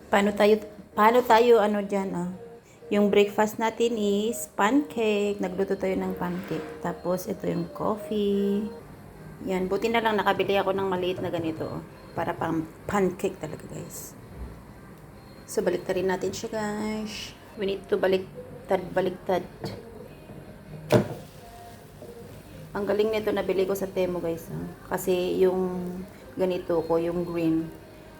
Paano tayo, paano tayo ano dyan, ah? Yung breakfast natin is pancake. Nagluto tayo ng pancake. Tapos, ito yung coffee. Yan, buti na lang nakabili ako ng maliit na ganito, oh. Para pang pancake talaga, guys. So, baliktarin natin siya, guys. We need to baliktad. Ang galing nito, nabili ko sa Temu, guys. Ah. Kasi yung ganito ko, yung green,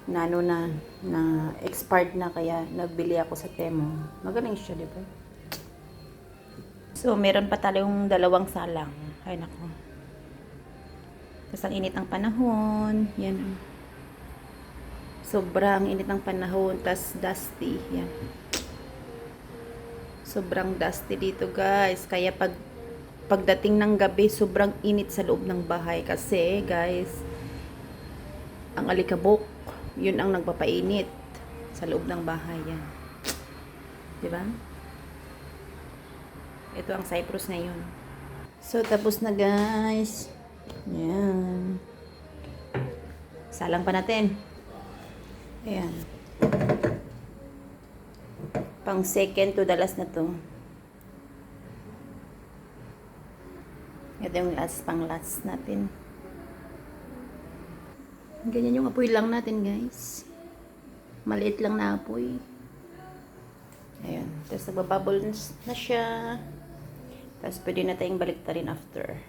na ano na expired na, kaya nagbili ako sa Temu. Magaling siya, di ba? So, meron pa tayong dalawang salang. Ay, nako. Tapos ang init ng panahon. Yan. Sobrang init ng panahon. Tapos dusty. Yan. Sobrang dusty dito, guys. Kaya pagdating ng gabi, sobrang init sa loob ng bahay. Kasi, guys, ang alikabok, yun ang nagpapainit sa loob ng bahay. Yan. Diba? Ito ang Cyprus ngayon. So, tapos na, guys. Yan. Salang pa natin. Ayan. Pang second to the last na to. Ito yung pang last natin. Ganyan yung apoy lang natin, guys. Maliit lang na apoy. Ayan. Tapos nagbabubble na siya. Tapos pwede na tayong baliktarin after.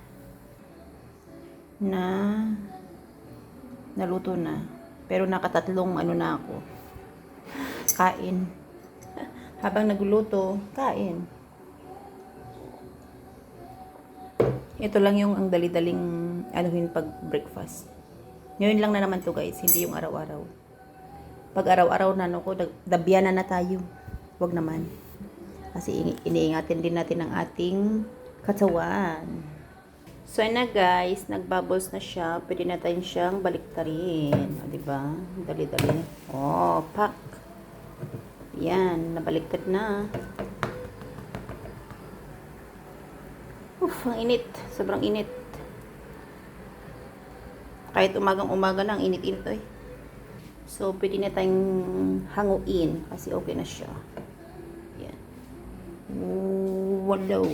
Naluto na. Pero nakatatlong ano na ako. Kain. Habang nagluluto, kain. Ito lang yung ang dali-daling anuhin pag breakfast. Ngayon lang na naman to, guys, hindi yung araw-araw. Pag araw-araw na ano ko, dabyanan na tayo. Wag naman. Kasi iniingatin din natin ang ating katawan. So, na guys, nagbubbles na siya. Pwede na tayo siyang baliktarin. O, diba? Dali-dali. Oh, pak. Yan, nabaliktad na. Ang init. Sobrang init. Kahit umagang-umaga na, ang init-init eh. So, pwede na tayong hanguin kasi okay na siya. Yan. Walaw.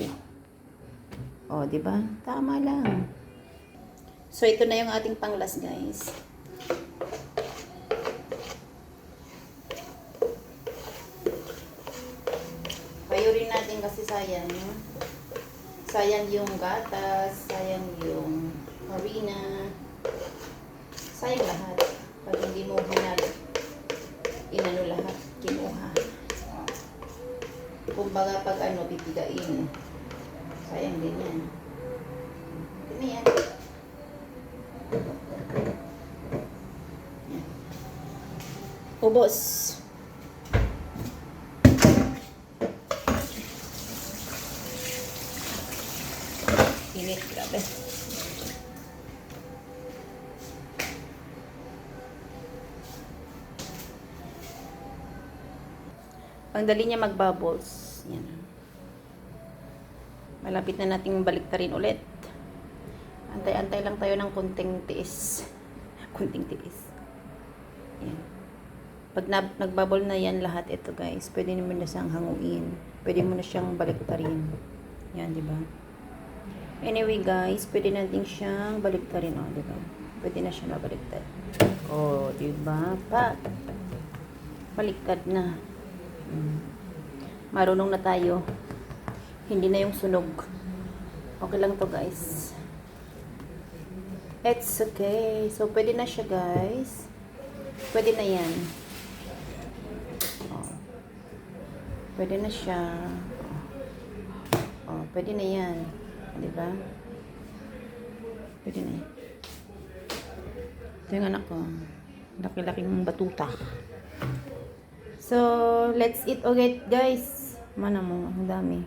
O, diba? Tama lang. So, ito na yung ating panglas, guys. Payurin natin kasi sayang. Sayang yung gatas, sayang yung harina. Sayang lahat. Pag hindi mo inano lahat, kinuha. Kumbaga pag ano, pipigain. Sayang din yan. Ito na yan. Ubos. Init, grabe. Ang dali niya mag-bubbles. Yan. Malapit na nating baliktarin ulit. Antay-antay lang tayo ng kunting tiis. Kunting tiis. Yan. Pag nag-bubble na yan lahat ito, guys, pwede naman na siyang hanguin. Pwede mo na siyang baliktarin. Yan, di ba? Anyway, guys, pwede natin siyang baliktarin, oh, di ba? Pwede na siya mabaliktad. Oh, di ba? Pa. Baliktad na. Marunong na tayo. Hindi na yung sunog. Okay lang to, guys. It's okay. So, pwede na siya, guys. Pwede na yan. Oh. Pwede na siya. Oh, pwede na yan. Diba? Pwede na yan. Ito yung anak ko. Laki-laking batuta. So, let's eat ulit, guys. Mana mo, ang dami.